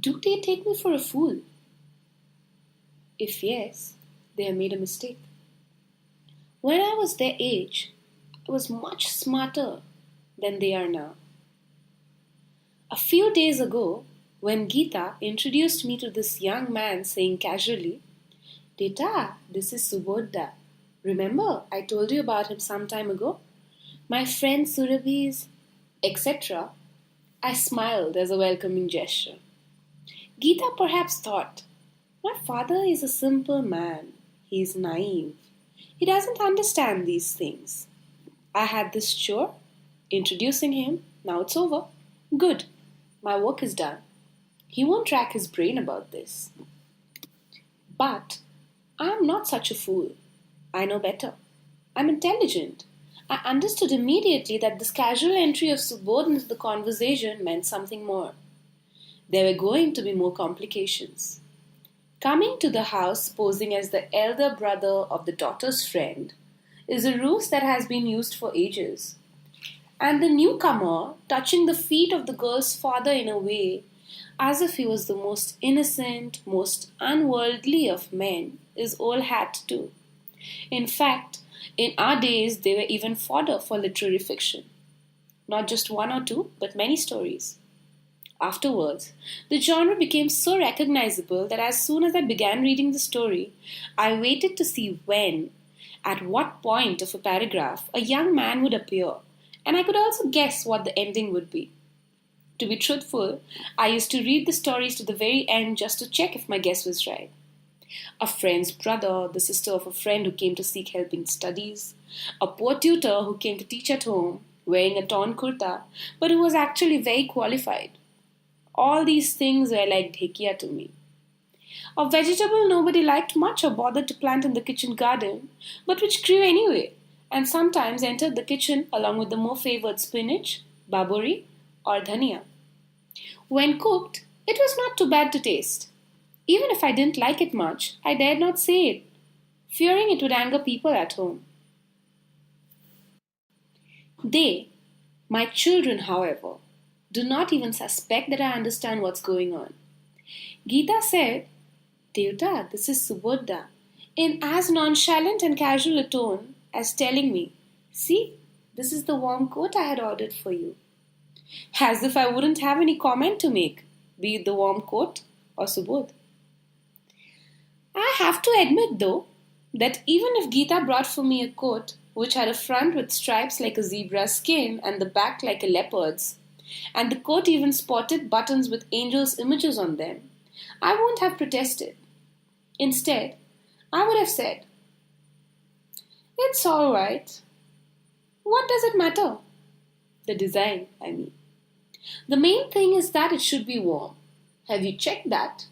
Do they take me for a fool? If yes, they have made a mistake. When I was their age, I was much smarter than they are now. A few days ago, when Geeta introduced me to this young man saying casually, Data, this is Subodha. Remember, I told you about him some time ago? My friend Surabhi's, etc. I smiled as a welcoming gesture. Geeta perhaps thought, my father is a simple man. He is naive. He doesn't understand these things. I had this chore, introducing him. Now it's over. Good. My work is done. He won't rack his brain about this. But I am not such a fool. I know better. I'm intelligent. I understood immediately that this casual entry of Subodh into the conversation meant something more. There were going to be more complications. Coming to the house posing as the elder brother of the daughter's friend is a ruse that has been used for ages. And the newcomer touching the feet of the girl's father in a way as if he was the most innocent, most unworldly of men is all hat too. In fact, in our days they were even fodder for literary fiction. Not just one or two, but many stories. Afterwards, the genre became so recognizable that as soon as I began reading the story, I waited to see when, at what point of a paragraph, a young man would appear, and I could also guess what the ending would be. To be truthful, I used to read the stories to the very end just to check if my guess was right. A friend's brother, the sister of a friend who came to seek help in studies, a poor tutor who came to teach at home, wearing a torn kurta, but who was actually very qualified. All these things were like dhekia to me. A vegetable nobody liked much or bothered to plant in the kitchen garden, but which grew anyway, and sometimes entered the kitchen along with the more favored spinach, baburi, or dhania. When cooked, it was not too bad to taste. Even if I didn't like it much, I dared not say it, fearing it would anger people at home. They, my children, however, do not even suspect that I understand what's going on. Geeta said, Devta, this is Subodha, in as nonchalant and casual a tone as telling me, see, this is the warm coat I had ordered for you. As if I wouldn't have any comment to make, be it the warm coat or Subodh. I have to admit, though, that even if Geeta brought for me a coat which had a front with stripes like a zebra's skin and the back like a leopard's, and the coat even spotted buttons with angels' images on them, I won't have protested. Instead, I would have said, it's all right. What does it matter? The design, I mean. The main thing is that it should be warm. Have you checked that?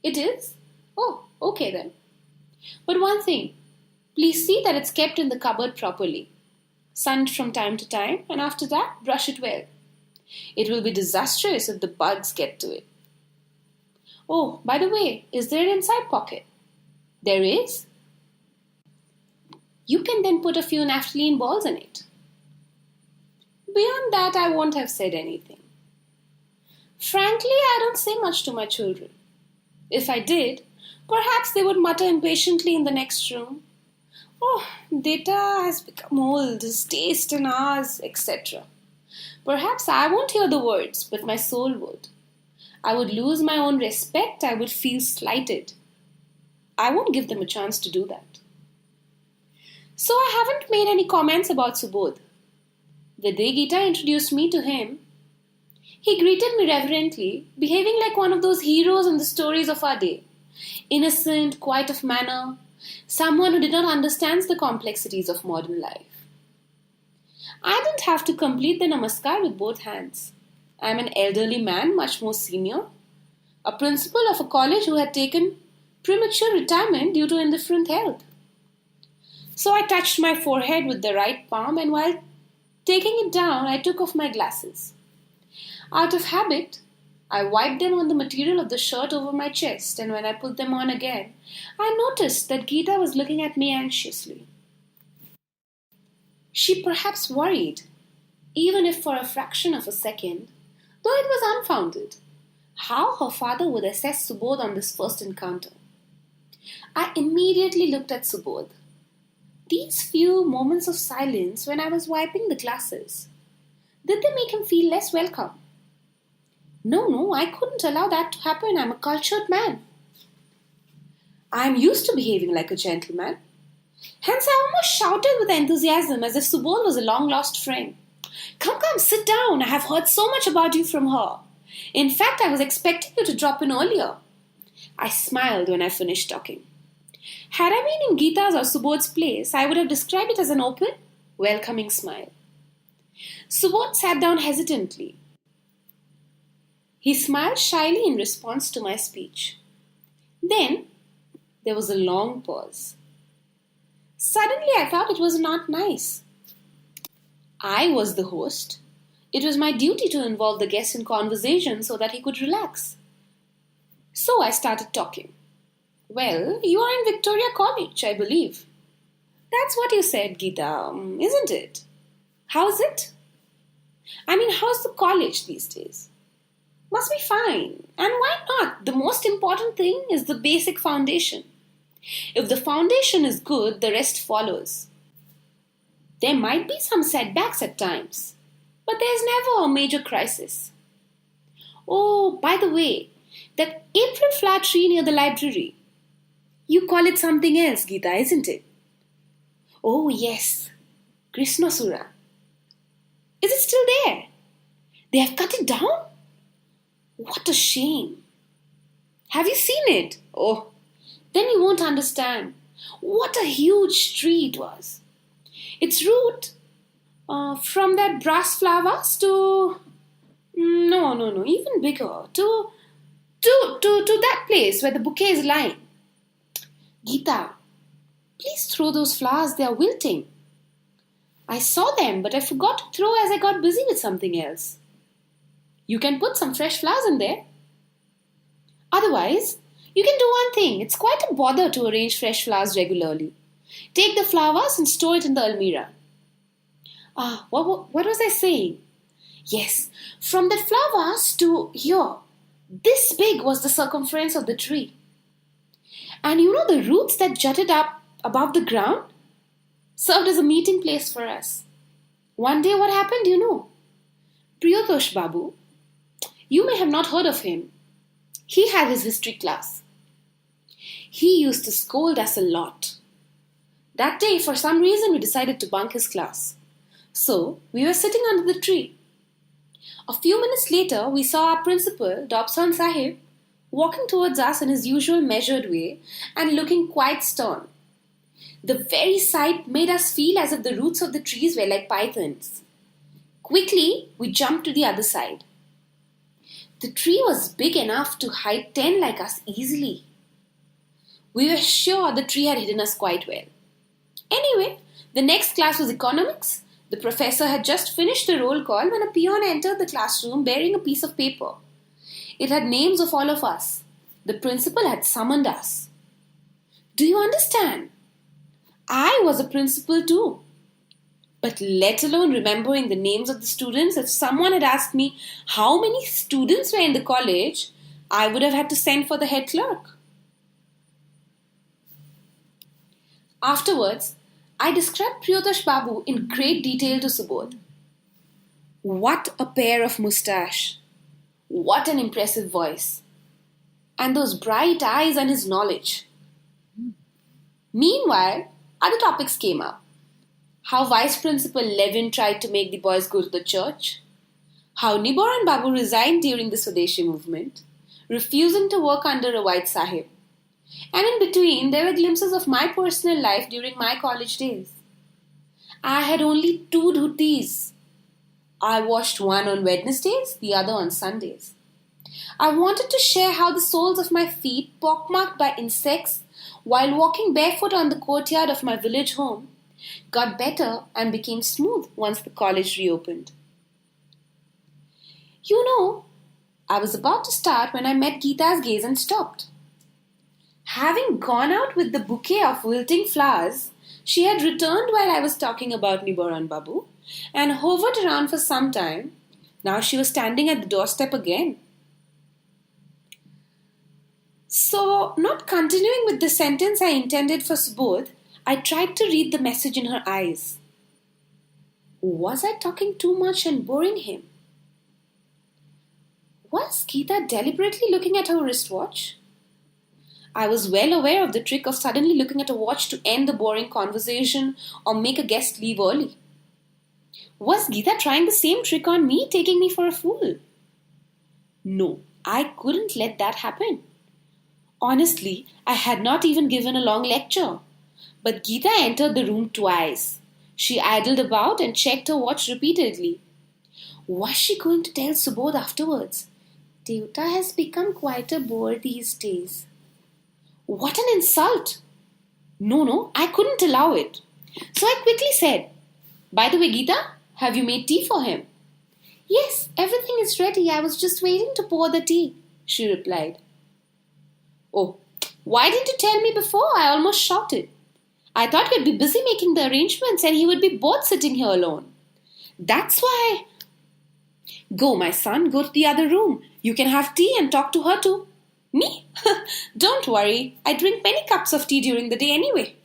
It is? Oh, okay then. But one thing, please see that it's kept in the cupboard properly. Sunned from time to time, and after that, brush it well. It will be disastrous if the bugs get to it. Oh, by the way, is there an inside pocket? There is? You can then put a few naphthalene balls in it. Beyond that, I won't have said anything. Frankly, I don't say much to my children. If I did, perhaps they would mutter impatiently in the next room, oh, data has become old, his taste and ours, etc. Perhaps I won't hear the words, but my soul would. I would lose my own respect, I would feel slighted. I won't give them a chance to do that. So I haven't made any comments about Subodh. The day Geeta introduced me to him, he greeted me reverently, behaving like one of those heroes in the stories of our day. Innocent, quiet of manner, someone who did not understand the complexities of modern life. I didn't have to complete the namaskar with both hands. I am an elderly man, much more senior, a principal of a college who had taken premature retirement due to indifferent health. So I touched my forehead with the right palm, and while taking it down, I took off my glasses. Out of habit, I wiped them on the material of the shirt over my chest, and when I put them on again, I noticed that Geeta was looking at me anxiously. She perhaps worried, even if for a fraction of a second, though it was unfounded. how her father would assess Subodh on this first encounter. I immediately looked at Subodh. These few moments of silence when I was wiping the glasses, did they make him feel less welcome? No, I couldn't allow that to happen. I'm a cultured man. I'm used to behaving like a gentleman. Hence, I almost shouted with enthusiasm as if Subodh was a long-lost friend. Come, sit down. I have heard so much about you from her. In fact, I was expecting you to drop in earlier. I smiled when I finished talking. Had I been in Geeta's or Subodh's place, I would have described it as an open, welcoming smile. Subodh sat down hesitantly. He smiled shyly in response to my speech. Then, there was a long pause. Suddenly, I thought it was not nice. I was the host. It was my duty to involve the guest in conversation so that he could relax. So I started talking. Well, you are in Victoria College, I believe. That's what you said, Geeta, isn't it? How's it? How's the college these days? Must be fine. And why not? The most important thing is the basic foundation. If the foundation is good, the rest follows. There might be some setbacks at times, but there's never a major crisis. Oh, by the way, that April flower tree near the library, you call it something else, Geeta, isn't it? Oh, yes, Krishnasura. Is it still there? They have cut it down? What a shame. Have you seen it? Oh, then you won't understand. What a huge tree it was. Its root, from that brass flower vase to... No, even bigger. To that place where the bouquet is lying. Geeta, please throw those flowers, they are wilting. I saw them, but I forgot to throw as I got busy with something else. You can put some fresh flowers in there. Otherwise, you can do one thing. It's quite a bother to arrange fresh flowers regularly. Take the flowers and store it in the almirah. What was I saying? Yes, from that flower vase to here. This big was the circumference of the tree. And the roots that jutted up above the ground served as a meeting place for us. One day what happened, Priyatosh Babu, you may have not heard of him. He had his history class. He used to scold us a lot. That day, for some reason, we decided to bunk his class. So, we were sitting under the tree. A few minutes later, we saw our principal, Dobson Sahib, walking towards us in his usual measured way and looking quite stern. The very sight made us feel as if the roots of the trees were like pythons. Quickly, we jumped to the other side. The tree was big enough to hide 10 like us easily. We were sure the tree had hidden us quite well. Anyway, the next class was economics. The professor had just finished the roll call when a peon entered the classroom bearing a piece of paper. It had names of all of us. The principal had summoned us. Do you understand? I was a principal too. But let alone remembering the names of the students, if someone had asked me how many students were in the college, I would have had to send for the head clerk. Afterwards, I described Priyatosh Babu in great detail to Subodh. What a pair of moustache! What an impressive voice! And those bright eyes and his knowledge. Meanwhile, other topics came up. How Vice Principal Levin tried to make the boys go to the church. How Niboran Babu resigned during the Swadeshi movement, refusing to work under a white sahib. And in between, there were glimpses of my personal life during my college days. I had only 2 dhutis. I washed one on Wednesdays, the other on Sundays. I wanted to share how the soles of my feet, pockmarked by insects, while walking barefoot on the courtyard of my village home, got better and became smooth once the college reopened. I was about to start when I met Geeta's gaze and stopped. Having gone out with the bouquet of wilting flowers, she had returned while I was talking about Niboran Babu and hovered around for some time. Now she was standing at the doorstep again. So, not continuing with the sentence I intended for Subodh, I tried to read the message in her eyes. Was I talking too much and boring him? Was Geeta deliberately looking at her wristwatch? I was well aware of the trick of suddenly looking at a watch to end the boring conversation or make a guest leave early. Was Geeta trying the same trick on me, taking me for a fool? No, I couldn't let that happen. Honestly, I had not even given a long lecture. But Geeta entered the room twice. She idled about and checked her watch repeatedly. Was she going to tell Subodh afterwards? Devta has become quite a bore these days. What an insult! No, I couldn't allow it. So I quickly said, By the way, Geeta, have you made tea for him? Yes, everything is ready. I was just waiting to pour the tea, she replied. Oh, why didn't you tell me before? I almost shouted. I thought you'd be busy making the arrangements and he would be bored sitting here alone. That's why. Go, my son, go to the other room. You can have tea and talk to her too. Me? Don't worry. I drink many cups of tea during the day anyway.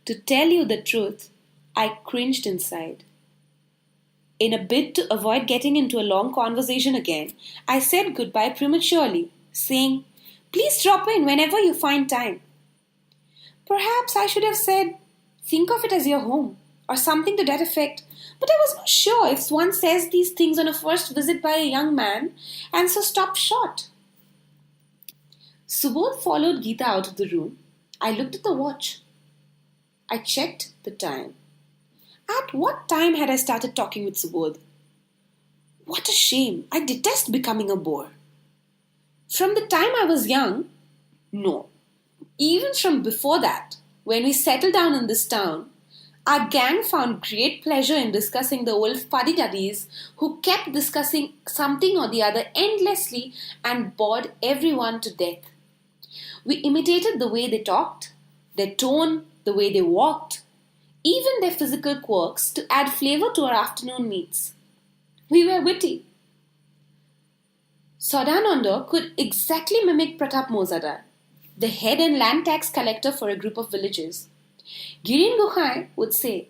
To tell you the truth, I cringed inside. In a bid to avoid getting into a long conversation again, I said goodbye prematurely, saying, Please drop in whenever you find time. Perhaps I should have said, Think of it as your home, or something to that effect, but I was not sure if one says these things on a first visit by a young man, and so stopped short. Subodh followed Geeta out of the room. I looked at the watch. I checked the time. At what time had I started talking with Subodh? What a shame! I detest becoming a bore. From the time I was young? No. Even from before that, when we settled down in this town, our gang found great pleasure in discussing the old fuddy-duddies who kept discussing something or the other endlessly and bored everyone to death. We imitated the way they talked, their tone, the way they walked, even their physical quirks to add flavor to our afternoon meets. We were witty. Sadananda could exactly mimic Pratap Mozadar, the head and land tax collector for a group of villages. Girin Guhai would say,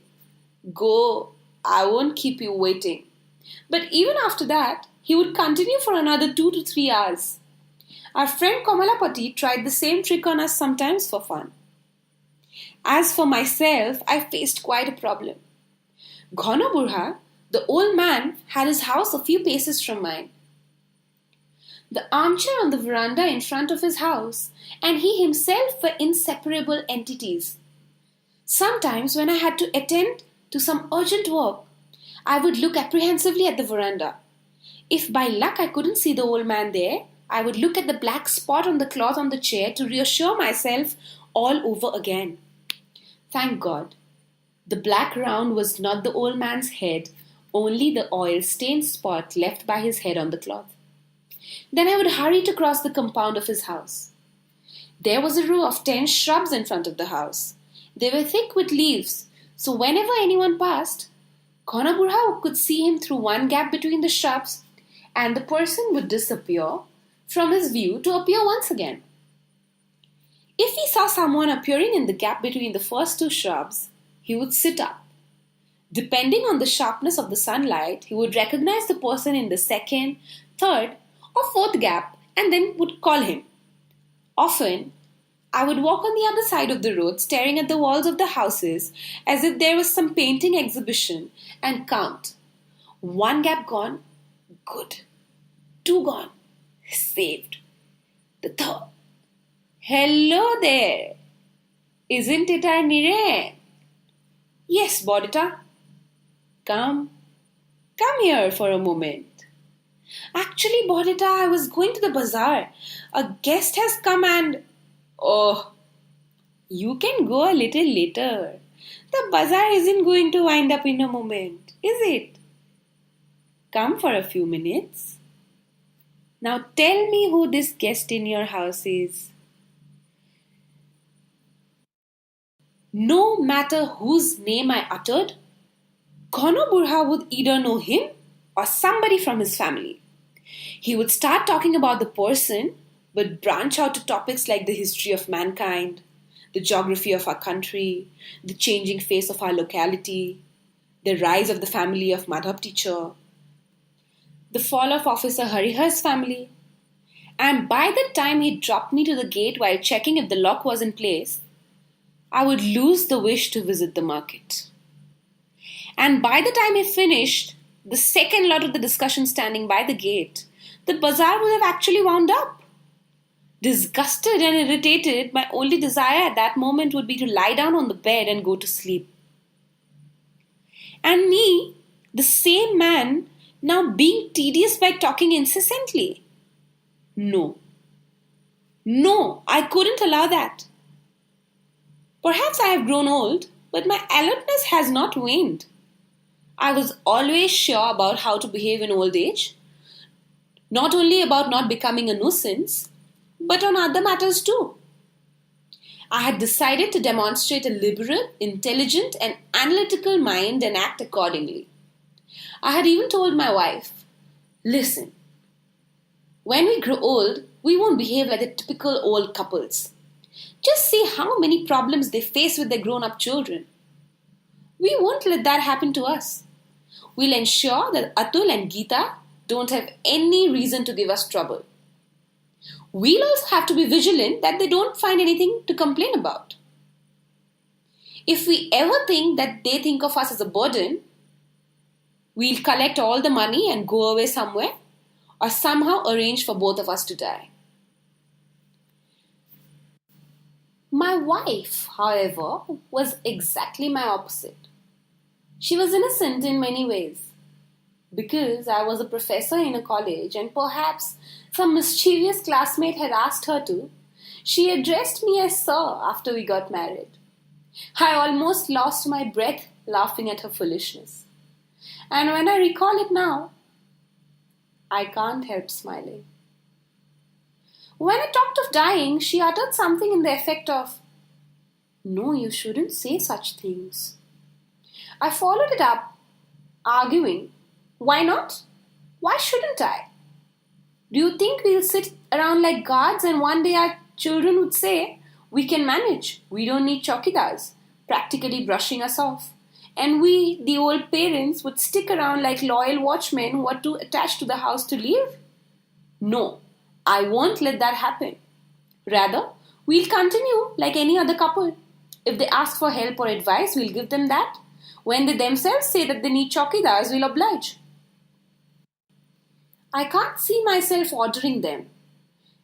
Go, I won't keep you waiting. But even after that, he would continue for another 2 to 3 hours. Our friend Kamalapati tried the same trick on us sometimes for fun. As for myself, I faced quite a problem. Ghana Burha, the old man, had his house a few paces from mine. The armchair on the veranda in front of his house, and he himself were inseparable entities. Sometimes when I had to attend to some urgent work, I would look apprehensively at the veranda. If by luck I couldn't see the old man there, I would look at the black spot on the cloth on the chair to reassure myself all over again. Thank God. The black round was not the old man's head, only the oil-stained spot left by his head on the cloth. Then I would hurry to cross the compound of his house. There was a row of 10 shrubs in front of the house. They were thick with leaves, so whenever anyone passed, Ghana Burha could see him through one gap between the shrubs, and the person would disappear from his view to appear once again. If he saw someone appearing in the gap between the first 2 shrubs, he would sit up. Depending on the sharpness of the sunlight, he would recognize the person in the second, third, or fourth gap and then would call him. Often, I would walk on the other side of the road staring at the walls of the houses as if there was some painting exhibition and count. 1 gap gone, good. 2 gone, saved. The 3rd. Hello there. Isn't it our Niren? Yes, Bodhita. Come here for a moment. Actually, Bodhita, I was going to the bazaar. A guest has come and... Oh, you can go a little later. The bazaar isn't going to wind up in a moment, is it? Come for a few minutes. Now tell me who this guest in your house is. No matter whose name I uttered, Ghana Burha would either know him or somebody from his family. He would start talking about the person, but branch out to topics like the history of mankind, the geography of our country, the changing face of our locality, the rise of the family of Madhav teacher, the fall of Officer Harihar's family. And by the time he dropped me to the gate while checking if the lock was in place, I would lose the wish to visit the market. And by the time he finished the second lot of the discussion standing by the gate, the bazaar would have actually wound up. Disgusted and irritated, my only desire at that moment would be to lie down on the bed and go to sleep. And me, the same man, now being tedious by talking incessantly. No, I couldn't allow that. Perhaps I have grown old, but my alertness has not waned. I was always sure about how to behave in old age, not only about not becoming a nuisance, but on other matters too. I had decided to demonstrate a liberal, intelligent, and analytical mind and act accordingly. I had even told my wife, listen, when we grow old, we won't behave like the typical old couples. Just see how many problems they face with their grown-up children. We won't let that happen to us. We'll ensure that Atul and Geeta don't have any reason to give us trouble. We'll also have to be vigilant that they don't find anything to complain about. If we ever think that they think of us as a burden, we'll collect all the money and go away somewhere, or somehow arrange for both of us to die. My wife, however, was exactly my opposite. She was innocent in many ways. Because I was a professor in a college and perhaps some mischievous classmate had asked her to, she addressed me as Sir after we got married. I almost lost my breath laughing at her foolishness. And when I recall it now, I can't help smiling. When I talked of dying, she uttered something in the effect of, "No, you shouldn't say such things." I followed it up, arguing, "Why not? Why shouldn't I? Do you think we'll sit around like guards and one day our children would say, 'We can manage, we don't need chowkidars,' practically brushing us off? And we, the old parents, would stick around like loyal watchmen who are too attached to the house to leave? No, I won't let that happen. Rather, we'll continue like any other couple. If they ask for help or advice, we'll give them that. When they themselves say that they need chowkidars, we'll oblige. I can't see myself ordering them.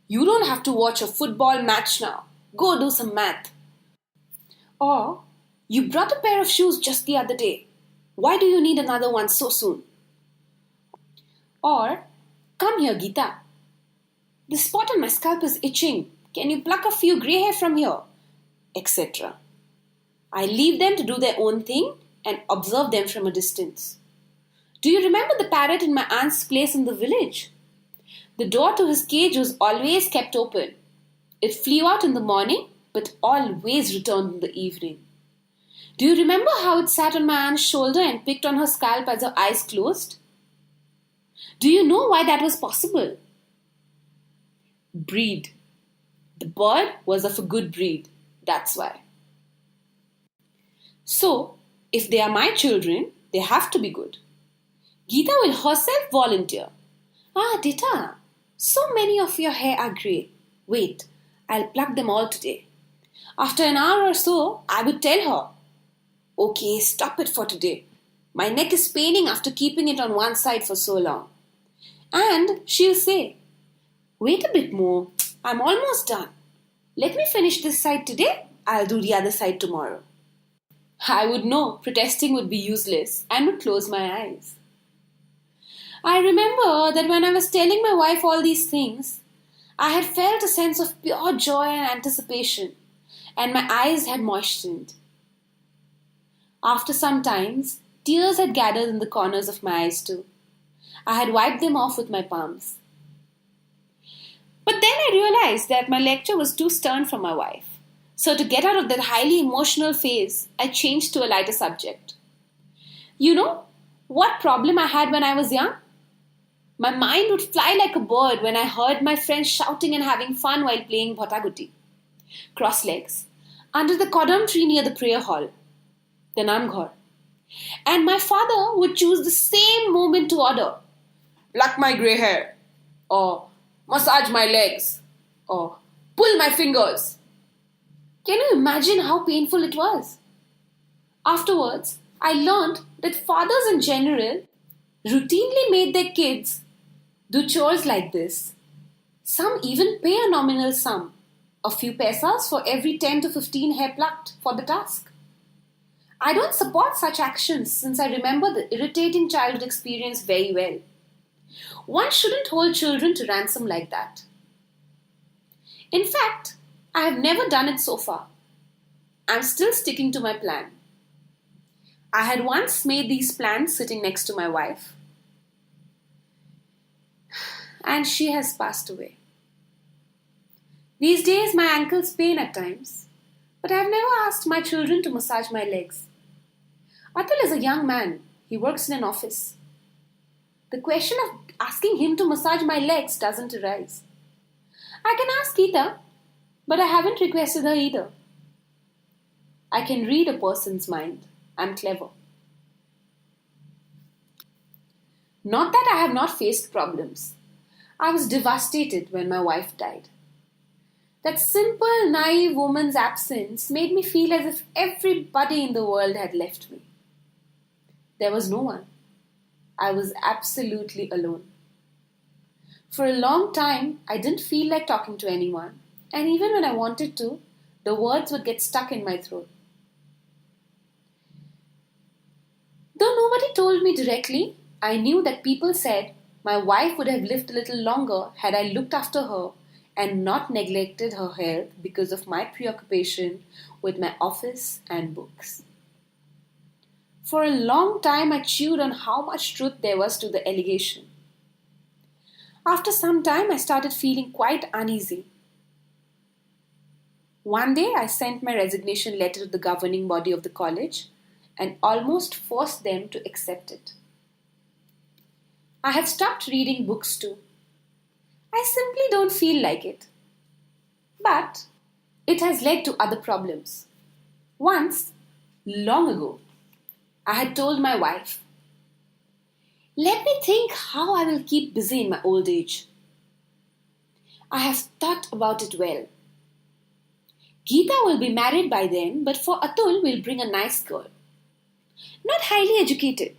You don't have to watch a football match now. Go do some math. Or, you brought a pair of shoes just the other day. Why do you need another one so soon? Or, come here, Geeta. The spot on my scalp is itching. Can you pluck a few grey hair from here? Etc. I leave them to do their own thing and observe them from a distance. Do you remember the parrot in my aunt's place in the village? The door to his cage was always kept open. It flew out in the morning, but always returned in the evening. Do you remember how it sat on my aunt's shoulder and picked on her scalp as her eyes closed? Do you know why that was possible? Breed. The bird was of a good breed. That's why. So, if they are my children, they have to be good. Geeta will herself volunteer. Dita, so many of your hair are grey. Wait, I'll pluck them all today. After an hour or so, I would tell her, okay, stop it for today. My neck is paining after keeping it on one side for so long. And she'll say, wait a bit more, I'm almost done. Let me finish this side today, I'll do the other side tomorrow. I would know protesting would be useless and would close my eyes. I remember that when I was telling my wife all these things, I had felt a sense of pure joy and anticipation, and my eyes had moistened. After some time, tears had gathered in the corners of my eyes too. I had wiped them off with my palms. But then I realized that my lecture was too stern for my wife. So to get out of that highly emotional phase, I changed to a lighter subject. You know what problem I had when I was young? My mind would fly like a bird when I heard my friends shouting and having fun while playing bhotaguti, cross legs, under the kodam tree near the prayer hall, the namghar. And my father would choose the same moment to order, pluck my grey hair, or massage my legs, or pull my fingers. Can you imagine how painful it was? Afterwards, I learned that fathers in general routinely made their kids do chores like this. Some even pay a nominal sum, a few paisas for every 10 to 15 hair plucked for the task. I don't support such actions since I remember the irritating childhood experience very well. One shouldn't hold children to ransom like that. In fact, I have never done it so far. I'm still sticking to my plan. I had once made these plans sitting next to my wife, and she has passed away. These days, my ankles pain at times, but I have never asked my children to massage my legs. Atul is a young man. He works in an office. The question of asking him to massage my legs doesn't arise. I can ask Geeta, but I haven't requested her either. I can read a person's mind. I'm clever. Not that I have not faced problems. I was devastated when my wife died. That simple, naive woman's absence made me feel as if everybody in the world had left me. There was no one. I was absolutely alone. For a long time, I didn't feel like talking to anyone, and even when I wanted to, the words would get stuck in my throat. Though nobody told me directly, I knew that people said my wife would have lived a little longer had I looked after her and not neglected her health because of my preoccupation with my office and books. For a long time, I chewed on how much truth there was to the allegation. After some time, I started feeling quite uneasy. One day, I sent my resignation letter to the governing body of the college and almost forced them to accept it. I have stopped reading books too. I simply don't feel like it. But it has led to other problems. Once, long ago, I had told my wife, "Let me think how I will keep busy in my old age." I have thought about it well. Geeta will be married by then, but for Atul, we'll bring a nice girl. Not highly educated,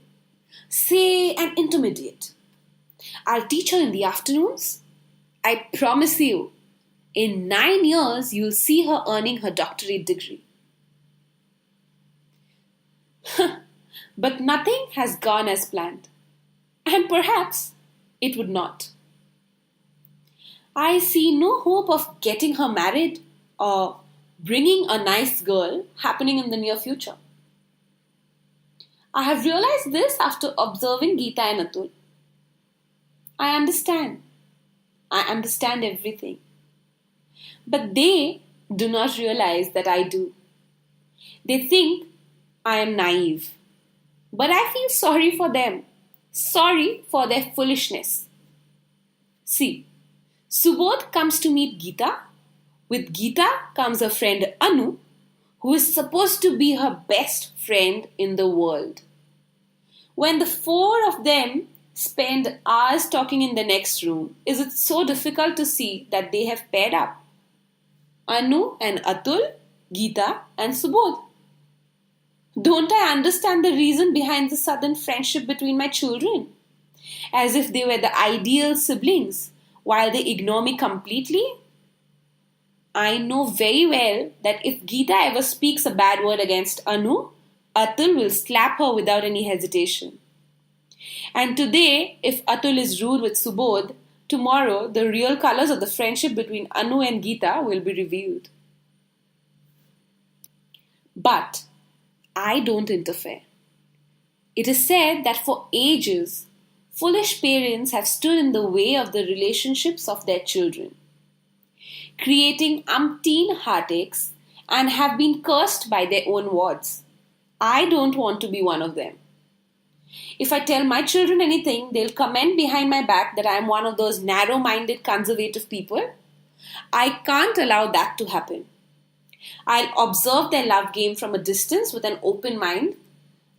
say an intermediate. I'll teach her in the afternoons. I promise you, in 9 years, you'll see her earning her doctorate degree. But nothing has gone as planned. And perhaps it would not. I see no hope of getting her married or bringing a nice girl happening in the near future. I have realized this after observing Geeta and Atul. I understand. I understand everything. But they do not realize that I do. They think I am naive. But I feel sorry for them. Sorry for their foolishness. See, Subodh comes to meet Geeta. With Geeta comes her friend Anu, who is supposed to be her best friend in the world. When the four of them spend hours talking in the next room, is it so difficult to see that they have paired up? Anu and Atul, Geeta and Subodh. Don't I understand the reason behind the sudden friendship between my children? As if they were the ideal siblings, while they ignore me completely? I know very well that if Geeta ever speaks a bad word against Anu, Atul will slap her without any hesitation. And today, if Atul is rude with Subodh, tomorrow the real colors of the friendship between Anu and Geeta will be revealed. But I don't interfere. It is said that for ages, foolish parents have stood in the way of the relationships of their children, creating umpteen heartaches and have been cursed by their own words. I don't want to be one of them. If I tell my children anything, they'll comment behind my back that I am one of those narrow-minded conservative people. I can't allow that to happen. I'll observe their love game from a distance with an open mind.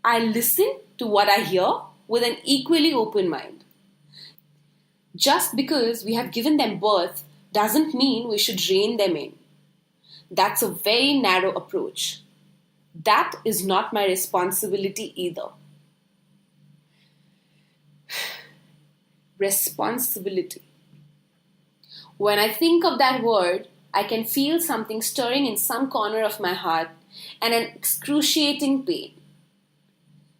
I'll listen to what I hear with an equally open mind. Just because we have given them birth doesn't mean we should rein them in. That's a very narrow approach. That is not my responsibility either. Responsibility. When I think of that word, I can feel something stirring in some corner of my heart and an excruciating pain.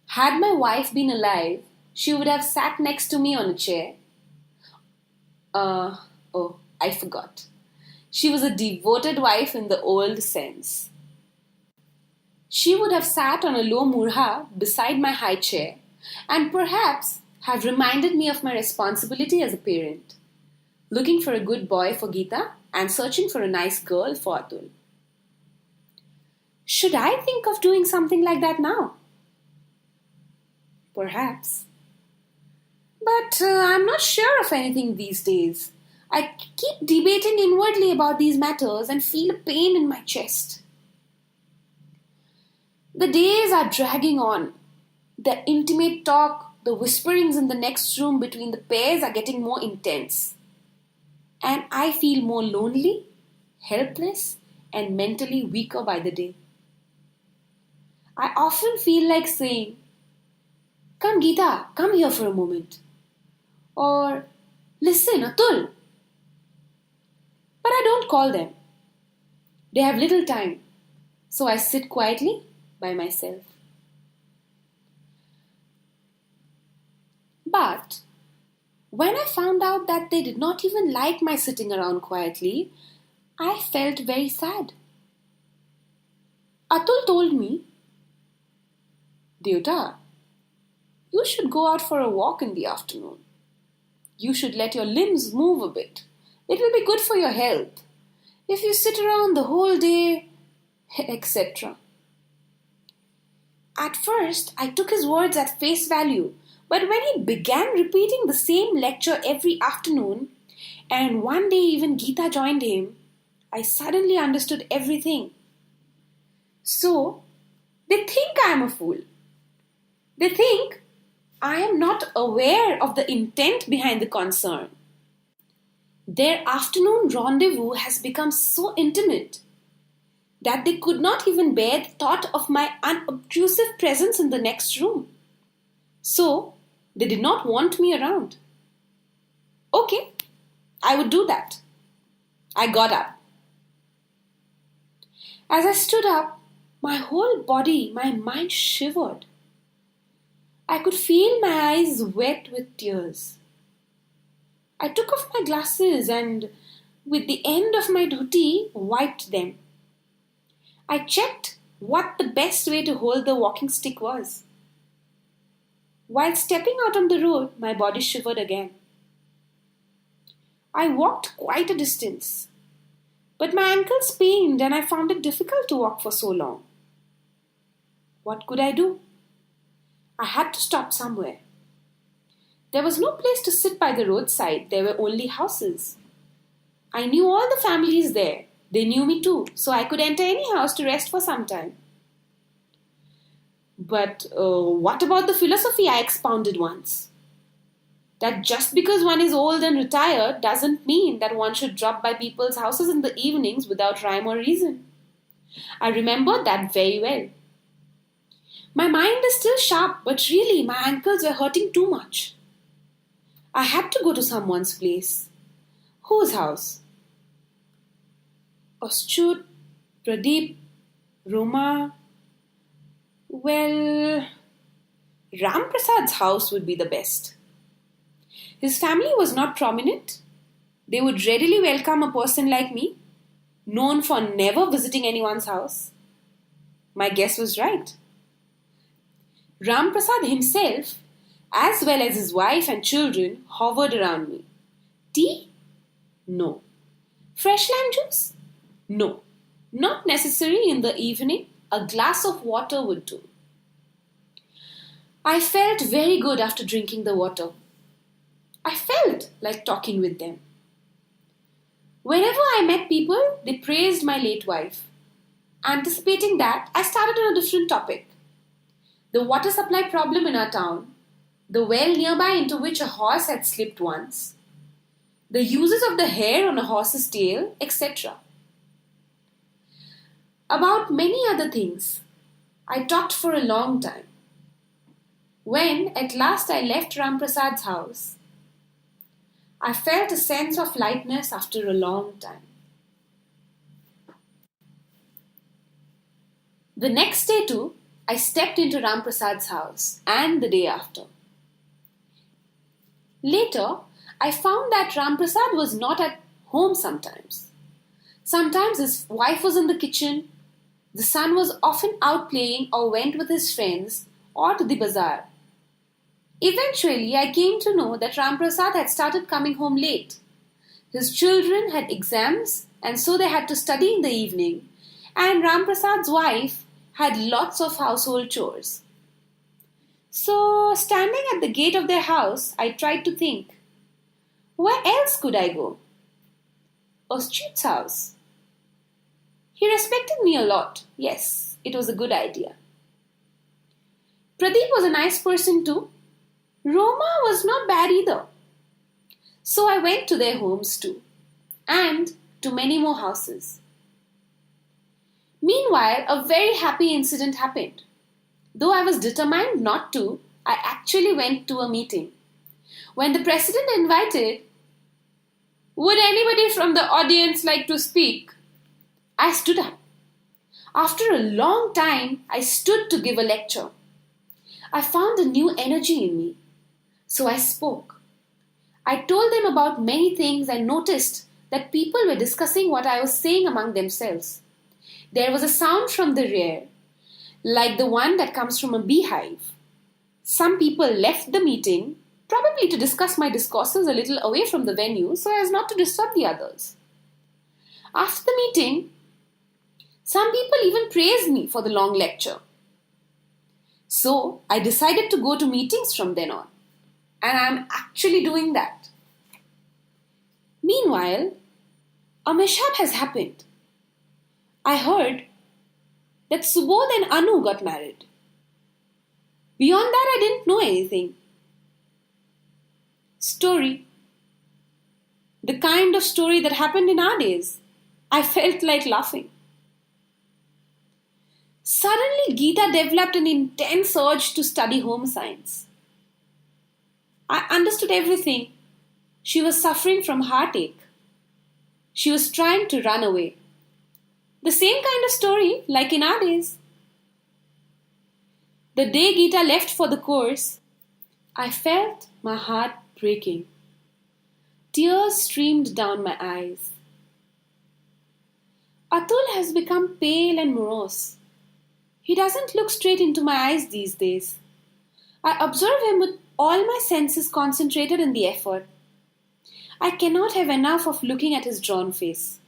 Had my wife been alive, she would have sat next to me on a chair. I forgot. She was a devoted wife in the old sense. She would have sat on a low murha beside my high chair and perhaps have reminded me of my responsibility as a parent, looking for a good boy for Geeta and searching for a nice girl for Atul. Should I think of doing something like that now? Perhaps. But I'm not sure of anything these days. I keep debating inwardly about these matters and feel a pain in my chest. The days are dragging on. The intimate talk, the whisperings in the next room between the pairs are getting more intense. And I feel more lonely, helpless, and mentally weaker by the day. I often feel like saying, "Come Geeta, come here for a moment." Or, "Listen, Atul." But I don't call them. They have little time, so I sit quietly by myself. But when I found out that they did not even like my sitting around quietly, I felt very sad. Atul told me, "Deota, you should go out for a walk in the afternoon. You should let your limbs move a bit. It will be good for your health. If you sit around the whole day, etc." At first, I took his words at face value, but when he began repeating the same lecture every afternoon, and one day even Geeta joined him, I suddenly understood everything. So, they think I am a fool. They think I am not aware of the intent behind the concern. Their afternoon rendezvous has become so intimate that they could not even bear the thought of my unobtrusive presence in the next room. So, they did not want me around. Okay, I would do that. I got up. As I stood up, my whole body, my mind shivered. I could feel my eyes wet with tears. I took off my glasses and, with the end of my dhoti, wiped them. I checked what the best way to hold the walking stick was. While stepping out on the road, my body shivered again. I walked quite a distance, but my ankles pained and I found it difficult to walk for so long. What could I do? I had to stop somewhere. There was no place to sit by the roadside. There were only houses. I knew all the families there. They knew me too, so I could enter any house to rest for some time. But what about the philosophy I expounded once? That just because one is old and retired doesn't mean that one should drop by people's houses in the evenings without rhyme or reason. I remembered that very well. My mind is still sharp, but really my ankles were hurting too much. I had to go to someone's place. Whose house? Aschut, Pradeep, Roma. Well, Ram Prasad's house would be the best. His family was not prominent. They would readily welcome a person like me, known for never visiting anyone's house. My guess was right. Ram Prasad himself, as well as his wife and children, hovered around me. Tea? No. Fresh lime juice? No. Not necessary in the evening. A glass of water would do. I felt very good after drinking the water. I felt like talking with them. Whenever I met people, they praised my late wife. Anticipating that, I started on a different topic. The water supply problem in our town, the well nearby into which a horse had slipped once, the uses of the hair on a horse's tail, etc. About many other things, I talked for a long time. When at last I left Ram Prasad's house, I felt a sense of lightness after a long time. The next day too, I stepped into Ram Prasad's house, and the day after. Later, I found that Ram Prasad was not at home sometimes. Sometimes his wife was in the kitchen, the son was often out playing or went with his friends or to the bazaar. Eventually, I came to know that Ram Prasad had started coming home late. His children had exams and so they had to study in the evening, and Ram Prasad's wife had lots of household chores. So, standing at the gate of their house, I tried to think, where else could I go? Oschut's house. He respected me a lot. Yes, it was a good idea. Pradeep was a nice person too. Roma was not bad either. So I went to their homes too, and to many more houses. Meanwhile, a very happy incident happened. Though I was determined not to, I actually went to a meeting. When the president invited, "Would anybody from the audience like to speak?" I stood up. After a long time, I stood to give a lecture. I found a new energy in me. So I spoke. I told them about many things and noticed that people were discussing what I was saying among themselves. There was a sound from the rear, like the one that comes from a beehive. Some people left the meeting, probably to discuss my discourses a little away from the venue so as not to disturb the others. After the meeting, some people even praised me for the long lecture. So I decided to go to meetings from then on. And I'm actually doing that. Meanwhile, a mishap has happened. I heard that Subodh and Anu got married. Beyond that, I didn't know anything. Story. The kind of story that happened in our days. I felt like laughing. Suddenly, Geeta developed an intense urge to study home science. I understood everything. She was suffering from heartache. She was trying to run away. The same kind of story like in our days. The day Geeta left for the course, I felt my heart breaking. Tears streamed down my eyes. Atul has become pale and morose. He doesn't look straight into my eyes these days. I observe him with all my senses concentrated in the effort. I cannot have enough of looking at his drawn face.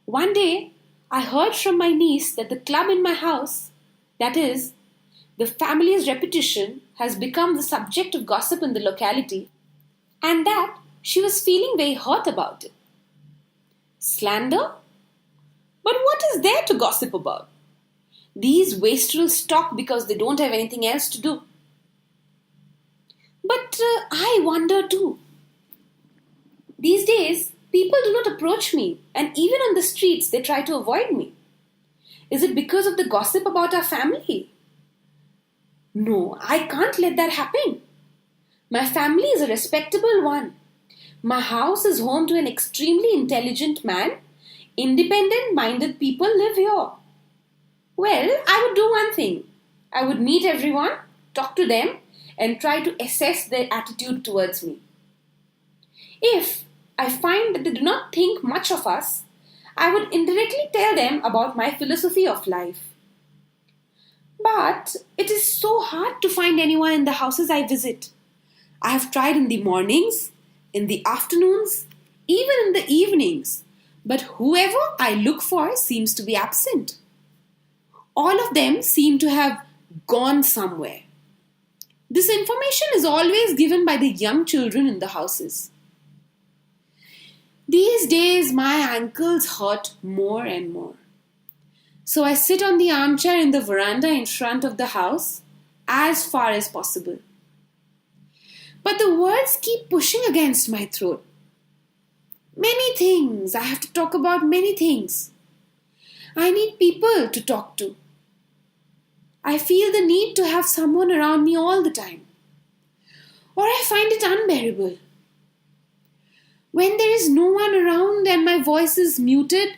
One day, I heard from my niece that the club in my house, that is, the family's reputation, has become the subject of gossip in the locality, and that she was feeling very hurt about it. Slander? But what is there to gossip about? These wastrels talk because they don't have anything else to do. But I wonder too. These days, people do not approach me, and even on the streets they try to avoid me. Is it because of the gossip about our family? No, I can't let that happen. My family is a respectable one. My house is home to an extremely intelligent man. Independent-minded people live here. Well, I would do one thing. I would meet everyone, talk to them, and try to assess their attitude towards me. If I find that they do not think much of us, I would indirectly tell them about my philosophy of life. But it is so hard to find anyone in the houses I visit. I have tried in the mornings, in the afternoons, even in the evenings, but whoever I look for seems to be absent. All of them seem to have gone somewhere. This information is always given by the young children in the houses. These days, my ankles hurt more and more. So I sit on the armchair in the veranda in front of the house as far as possible. But the words keep pushing against my throat. Many things. I have to talk about many things. I need people to talk to. I feel the need to have someone around me all the time. Or I find it unbearable. When there is no one around and my voice is muted,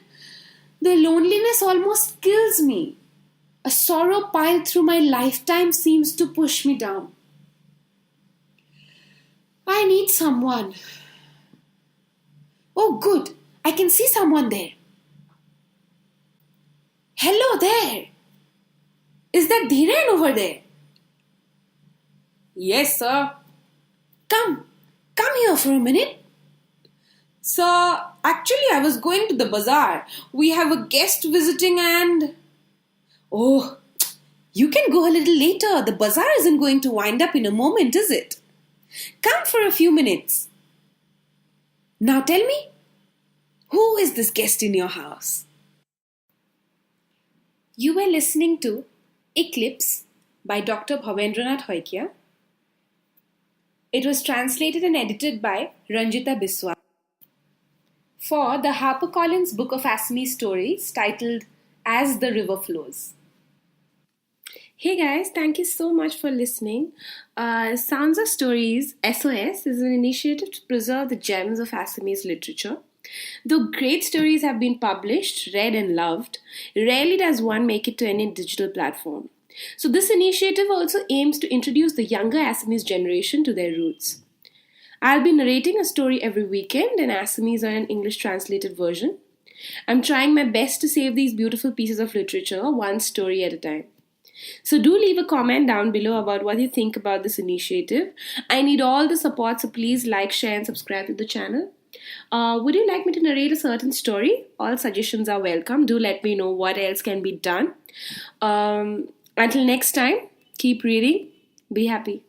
the loneliness almost kills me. A sorrow piled through my lifetime seems to push me down. I need someone. Oh, good. I can see someone there. Hello there. Is that Dhiren over there? Yes, sir. Come here for a minute. Sir, actually I was going to the bazaar. We have a guest visiting and... Oh, you can go a little later. The bazaar isn't going to wind up in a moment, is it? Come for a few minutes. Now tell me, who is this guest in your house? You were listening to Eclipse by Dr. Bhabendranath. It was translated and edited by Ranjita Biswa for the HarperCollins Book of Assamese Stories titled As the River Flows. Hey guys, thank you so much for listening. Sounds of Stories, SoS, is an initiative to preserve the gems of Assamese literature. Though great stories have been published, read and loved, rarely does one make it to any digital platform. So this initiative also aims to introduce the younger Assamese generation to their roots. I'll be narrating a story every weekend in Assamese or an English translated version. I'm trying my best to save these beautiful pieces of literature, one story at a time. So do leave a comment down below about what you think about this initiative. I need all the support, so please like, share and subscribe to the channel. Would you like me to narrate a certain story? All suggestions are welcome. Do let me know what else can be done. Until next time, keep reading. Be happy.